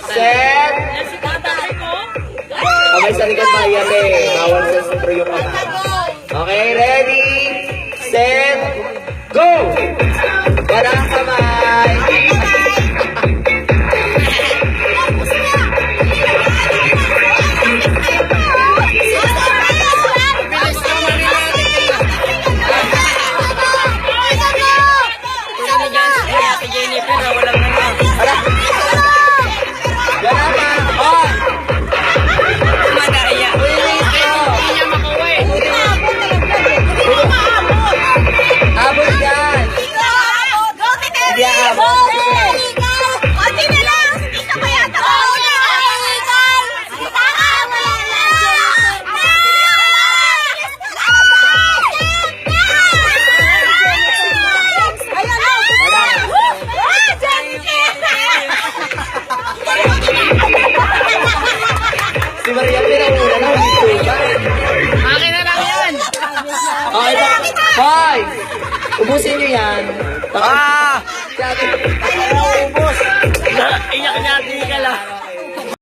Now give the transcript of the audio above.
set, kamay sa likod Maria Pe. Bawal sa sentro yung kamay. Okay, ready, set, go! Parang kamay. Si Maria pinamula na akin na lang yan. Okay, 5. Ubusin nyo yan.